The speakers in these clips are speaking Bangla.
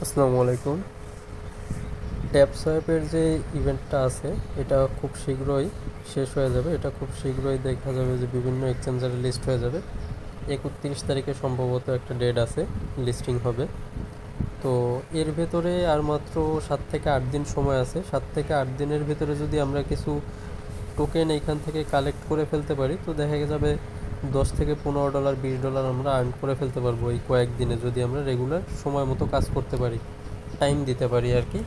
আসসালামু আলাইকুম। ট্যাপসোয়াপের যে ইভেন্টটা আছে এটা খুব শীঘ্রই শেষ হয়ে যাবে। এটা খুব শীঘ্রই দেখা যাবে যে বিভিন্ন এক্সচেঞ্জারে লিস্ট হয়ে যাবে। 31 তারিখে সম্ভবত একটা ডেট আছে, লিস্টিং হবে। তো এর ভেতরে আর মাত্র 7 থেকে 8 দিন সময় আছে। 7 থেকে 8 দিনের ভেতরে যদি আমরা কিছু টোকেন এইখান থেকে কালেক্ট করে ফেলতে পারি তো দেখা যাবে $10 থেকে $15, $20 আমরা আর্ন করে ফেলতে পারবো এই কয়েকদিনে, যদি আমরা রেগুলার সময় মতো কাজ করতে পারি, টাইম দিতে পারি আর কি।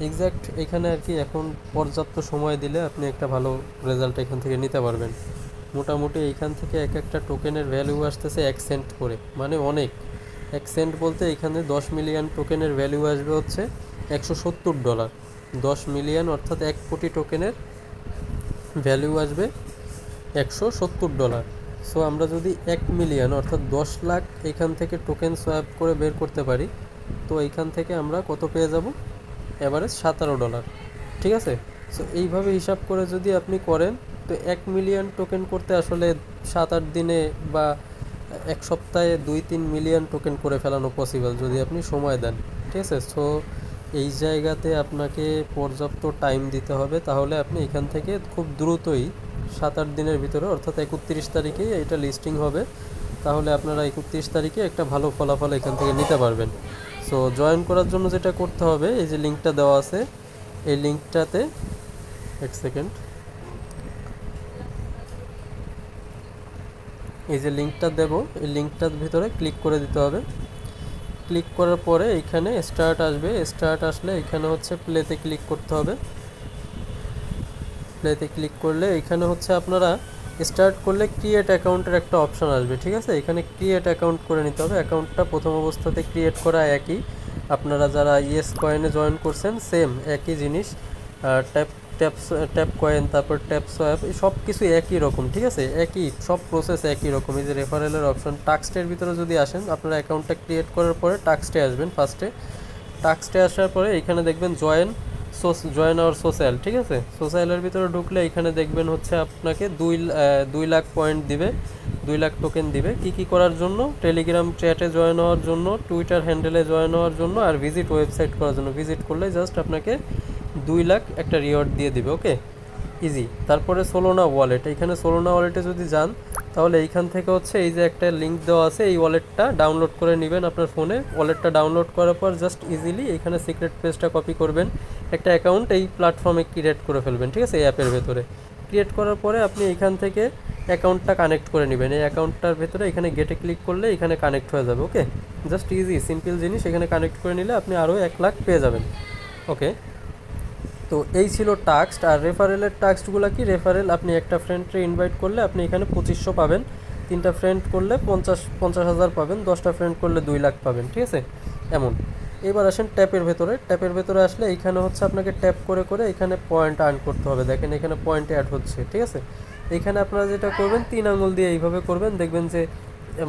এক্স্যাক্ট এখানে আর কি এখন পর্যাপ্ত সময় দিলে আপনি একটা ভালো রেজাল্ট এখান থেকে নিতে পারবেন। মোটামুটি এইখান থেকে এক একটা টোকেনের ভ্যালু আসতেছে 1 সেন্ট করে, মানে অনেক। 1 সেন্ট বলতে এখানে 10 মিলিয়ন টোকেনের ভ্যালু আসবে হচ্ছে $170। 10 মিলিয়ন অর্থাৎ 1 কোটি টোকেনের ভ্যালু আসবে $170। সো আমরা যদি 1 মিলিয়ন অর্থাৎ 10 লাখ এখান থেকে টোকেন সোয়াপ করে বের করতে পারি তো এইখান থেকে আমরা কত পেয়ে যাব? এভারেজ $17। ঠিক আছে। সো এইভাবে হিসাব করে যদি আপনি করেন তো 1 মিলিয়ন টোকেন করতে আসলে 7-8 দিনে বা এক সপ্তাহে 2-3 মিলিয়ন টোকেন করে ফেলানো পসিবল যদি আপনি সময় দেন। ঠিক আছে। সো এই জায়গাতে আপনাকে পর্যাপ্ত টাইম দিতে হবে, তাহলে আপনি এখান থেকে খুব দ্রুতই 7-8 দিনের ভিতরে অর্থাৎ 31 তারিখেই এটা লিস্টিং হবে। তাহলে আপনারা 31 তারিখে একটা ভালো ফলাফল এখান থেকে নিতে পারবেন। সো জয়েন করার জন্য যেটা করতে হবে, এই যে লিঙ্কটা দেওয়া আছে এই লিঙ্কটাতে, এক সেকেন্ড, এই যে লিঙ্কটা দেব এই লিঙ্কটার ভিতরে ক্লিক করে দিতে হবে। ক্লিক করার পরে এখানে স্টার্ট আসবে। স্টার্ট আসলে এখানে হচ্ছে প্লেতে ক্লিক করতে হবে। প্লেতে ক্লিক করলে এখানে হচ্ছে আপনারা স্টার্ট করলে ক্রিয়েট অ্যাকাউন্টের একটা অপশান আসবে। ঠিক আছে, এখানে ক্রিয়েট অ্যাকাউন্ট করে নিতে হবে। অ্যাকাউন্টটা প্রথম অবস্থাতে ক্রিয়েট করা একই, আপনারা যারা ইয়েস কয়েনে জয়েন করছেন সেম একই জিনিস। ট্যাপ ট্যাপ ট্যাপ কয়েন, তারপর ট্যাপ সোয়াপ, সব কিছু একই রকম। ঠিক আছে, একই সব প্রসেস একই রকম। এই যে রেফারেলের অপশন, টাস্কের ভিতরে যদি আসেন, আপনারা অ্যাকাউন্টটা ক্রিয়েট করার পরে টাস্কে আসবেন। ফার্স্টে টাস্কে আসার পরে এখানে দেখবেন জয়েন আওয়ার সোশ্যাল। ঠিক আছে, সোশ্যালের ভিতরে ঢুকলে এখানে দেখবেন হচ্ছে আপনাকে 2 লাখ পয়েন্ট দিবে, 2 লাখ টোকেন দিবে। কি করার জন্য? টেলিগ্রাম চ্যাটে জয়েন হওয়ার জন্য, টুইটার হ্যান্ডেলে জয়েন হওয়ার জন্য, আর ভিজিট ওয়েবসাইট করার জন্য। ভিজিট করলে জাস্ট আপনাকে 2 লাখ একটা রিওয়ার্ড দিয়ে দিবে। ওকে, ইজি। তারপরে সোলোনা ওয়ালেট, এইখানে সোলোনা ওয়ালেটে যদি যান তাহলে এইখান থেকে হচ্ছে এই যে একটা লিঙ্ক দেওয়া আছে, এই ওয়ালেটটা ডাউনলোড করে নেবেন আপনার ফোনে। ওয়ালেটটা ডাউনলোড করার পর জাস্ট ইজিলি এখানে সিক্রেট পেজটা কপি করবেন, একটা অ্যাকাউন্ট এই প্ল্যাটফর্মে ক্রিয়েট করে ফেলবেন। ঠিক আছে, এই অ্যাপের ভেতরে ক্রিয়েট করার পরে আপনি এখান থেকে অ্যাকাউন্টটা কানেক্ট করে নেবেন। এই অ্যাকাউন্টটার ভেতরে এখানে গেটে ক্লিক করলে এখানে কানেক্ট হয়ে যাবে। ওকে, জাস্ট ইজি সিম্পল জিনিস। এখানে কানেক্ট করে নিলে আপনি আরও 1 লাখ পেয়ে যাবেন। ওকে, তো এই ছিল টাস্ক। আর রেফারেলের টাস্কগুলো কি? রেফারেল আপনি একটা ফ্রেন্ডকে ইনভাইট করলে আপনি এখানে 2500 পাবেন, 3টা ফ্রেন্ড করলে 50,000 পাবেন, 10টা ফ্রেন্ড করলে 2 লাখ পাবেন। ঠিক আছে, এমন। এবার আসেন ট্যাপের ভেতরে। ট্যাপের ভেতরে আসলে এইখানে হচ্ছে আপনাকে ট্যাপ করে করে এখানে পয়েন্ট আর্ন করতে হবে। দেখেন এখানে পয়েন্ট অ্যাড হচ্ছে। ঠিক আছে, এখানে আপনারা যেটা করবেন 3 আঙ্গুল দিয়ে এইভাবে করবেন, দেখবেন যে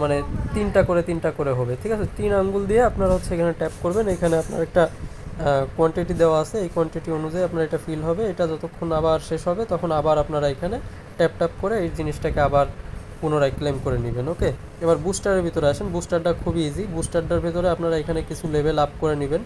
মানে 3টা করে হবে। ঠিক আছে, 3 আঙ্গুল দিয়ে আপনারা হচ্ছে এখানে ট্যাপ করবেন। এখানে আপনার একটা কোয়ান্টিটি দেওয়া আছে, এই কোয়ান্টিটি অনুযায়ী আপনার এটা ফিল হবে। এটা যতক্ষণ আবার শেষ হবে তখন আবার আপনারা এখানে ট্যাপ ট্যাপ করে এই জিনিসটাকে আবার পুনরায় ক্লেম করে নেবেন। ওকে, এবার বুস্টারের ভিতরে আসেন। বুস্টারটা খুবই ইজি। বুস্টারটার ভিতরে আপনারা এখানে কিছু লেভেল আপ করে নেবেন,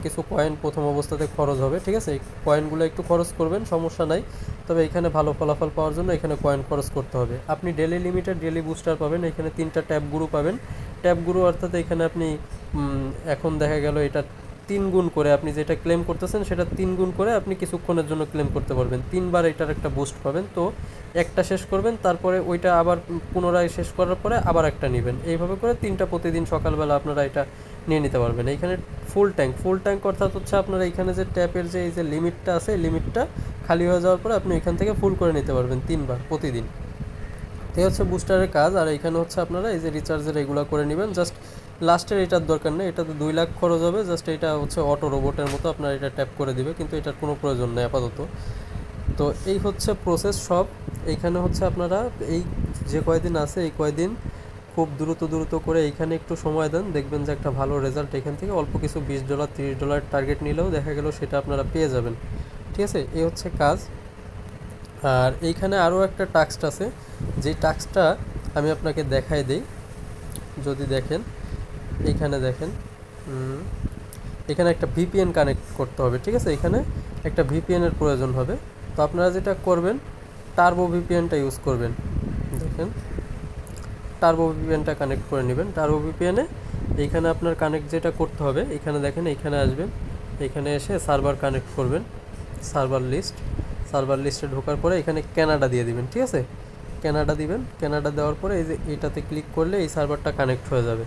কিছু কয়েন প্রথম অবস্থাতে খরচ হবে। ঠিক আছে, এই কয়েনগুলো একটু খরচ করবেন, সমস্যা নাই। তবে এখানে ভালো ফলাফল পাওয়ার জন্য এখানে কয়েন খরচ করতে হবে। আপনি ডেলি লিমিটেড ডেলি বুস্টার পাবেন। এখানে 3টা ট্যাপ গুরু পাবেন। ট্যাপ গুরু অর্থাৎ এখানে আপনি এখন দেখা গেল এটা 3 গুণ করে, আপনি যেটা ক্লেম করতেছেন সেটা 3 গুণ করে আপনি কিছুক্ষণের জন্য ক্লেম করতে পারবেন। 3বার এটার একটা বুস্ট পাবেন। তো একটা শেষ করবেন, তারপরে ওইটা আবার পুনরায় শেষ করার পরে আবার একটা নেবেন। এইভাবে করে 3টা প্রতিদিন সকালবেলা আপনারা এটা নিয়ে নিতে পারবেন। এইখানে ফুল ট্যাঙ্ক অর্থাৎ হচ্ছে আপনারা এখানে যে ট্যাপের যে এই যে লিমিটটা আছে, এই লিমিটটা খালি হয়ে যাওয়ার পরে আপনি এখান থেকে ফুল করে নিতে পারবেন 3বার প্রতিদিন। এই হচ্ছে বুস্টারের কাজ। আর এখানে হচ্ছে আপনারা এই যে রিচার্জের এগুলো করে নেবেন। জাস্ট লাস্টের এটার দরকার নেই, এটাতে 2 লাখ খরচ হবে। জাস্ট এটা হচ্ছে অটো রোবটের মতো আপনার এটা ট্যাপ করে দিবে, কিন্তু এটার কোনো প্রয়োজন নেই আপাতত। তো এই হচ্ছে প্রসেস সব। এইখানে হচ্ছে আপনারা এই যে কয়দিন আছে এই কয়দিন খুব দ্রুত করে এইখানে একটু সময় দেন, দেখবেন যে একটা ভালো রেজাল্ট এখান থেকে অল্প কিছু $20 $30 টার্গেট নিলেও দেখা গেল সেটা আপনারা পেয়ে যাবেন। ঠিক আছে, এই হচ্ছে কাজ। আর এইখানে আরও একটা টাস্ক আছে, যেই টাস্কটা আমি আপনাকে দেখাই দিই। যদি দেখেন এইখানে দেখেন, এখানে একটা ভিপিএন কানেক্ট করতে হবে, ঠিক আছে? এখানে একটা ভিপিএনের প্রয়োজন হবে। তো আপনারা যেটা করবেন, টার্বো ভিপিএনটা ইউজ করবেন। দেখেন, টার্বো ভিপিএনটা কানেক্ট করে নেবেন। টার্বো ভিপিএনে এইখানে আপনার কানেক্ট যেটা করতে হবে, এখানে দেখেন, এইখানে আসবেন, এখানে এসে সার্ভার কানেক্ট করবেন, সার্ভার লিস্টে ঢোকার পরে এখানে কানাডা দিয়ে দিবেন, ঠিক আছে? কানাডা দিবেন। কানাডা দেওয়ার পরে এই যে এটাতে ক্লিক করলে এই সার্ভারটা কানেক্ট হয়ে যাবে।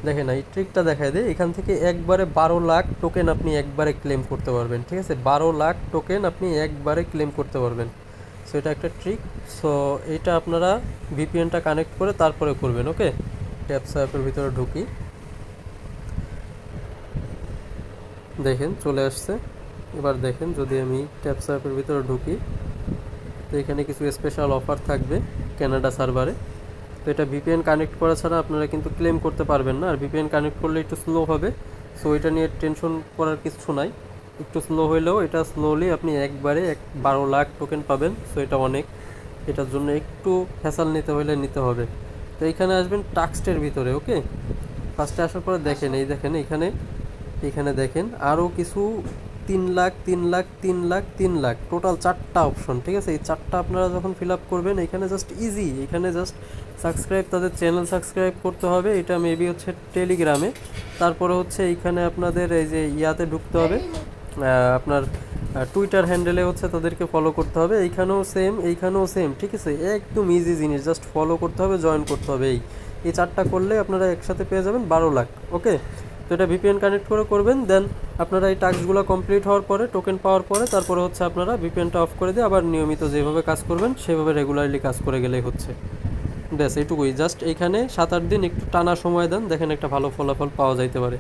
দেখেন, এই ট্রিকটা দেখায় দেয়, এখান থেকে একবারে 12 লাখ টোকেন আপনি একবারে ক্লেম করতে পারবেন, ঠিক আছে? 12 লাখ টোকেন আপনি একবারে ক্লেম করতে পারবেন। সো এটা একটা ট্রিক। সো এইটা আপনারা ভিপিএনটা কানেক্ট করে তারপরে করবেন, ওকে? ট্যাপস অ্যাপের ভিতরে ঢুকি, দেখেন চলে আসছে। এবার দেখেন, যদি আমি ট্যাপস অ্যাপের ভিতরে ঢুকি, তো এখানে কিছু স্পেশাল অফার থাকবে কানাডা সার্ভারে। তো এটা ভিপিএন কানেক্ট করা ছাড়া আপনারা কিন্তু ক্লেম করতে পারবেন না, আর ভিপিএন কানেক্ট করলে একটু স্লো হবে। সো এটা নিয়ে টেনশন করার কিছু নাই, একটু স্লো হইলেও এটা স্লোলি আপনি একবারে 12 লাখ টোকেন পাবেন। সো এটা অনেক, এটার জন্য একটু হ্যাসাল নিতে হলে নিতে হবে। তো এইখানে আসবেন টাক্সটের ভিতরে, ওকে? ফার্স্টে আসার পরে দেখেন, এই দেখেন এখানে, এখানে দেখেন আরও কিছু 3 লাখ 3 লাখ 3 লাখ 3 লাখ টোটাল 4টা অপশন, ঠিক আছে? এই 4টা আপনারা যখন ফিল আপ করবেন, এখানে জাস্ট ইজি, এখানে জাস্ট সাবস্ক্রাইব, তাদের চ্যানেল সাবস্ক্রাইব করতে হবে। এটা মেবি হচ্ছে টেলিগ্রামে। তারপরে হচ্ছে এইখানে আপনাদের এই যে ইয়াতে ঢুকতে হবে, আপনার টুইটার হ্যান্ডেলে হচ্ছে তাদেরকে ফলো করতে হবে। এইখানেও সেম, ঠিক আছে? একদম ইজি জিনিস, জাস্ট ফলো করতে হবে, জয়েন করতে হবে। এই 4টা করলে আপনারা একসাথে পেয়ে যাবেন 12 লাখ, ওকে? তো এটা ভিপিএন কানেক্ট করে করবেন। দেন আপনারা এই টাস্কগুলো কমপ্লিট হওয়ার পরে, টোকেন পাওয়ার পরে, তারপরে হচ্ছে আপনারা ভিপিএনটা অফ করে দিয়ে আবার নিয়মিত যেভাবে কাজ করবেন সেভাবে রেগুলারলি কাজ করে গেলেই হচ্ছে। ব্যাস এইটুকুই, জাস্ট এইখানে 7-8 দিন একটু টানা সময় দেন, দেখেন একটা ভালো ফলাফল পাওয়া যাইতে পারে।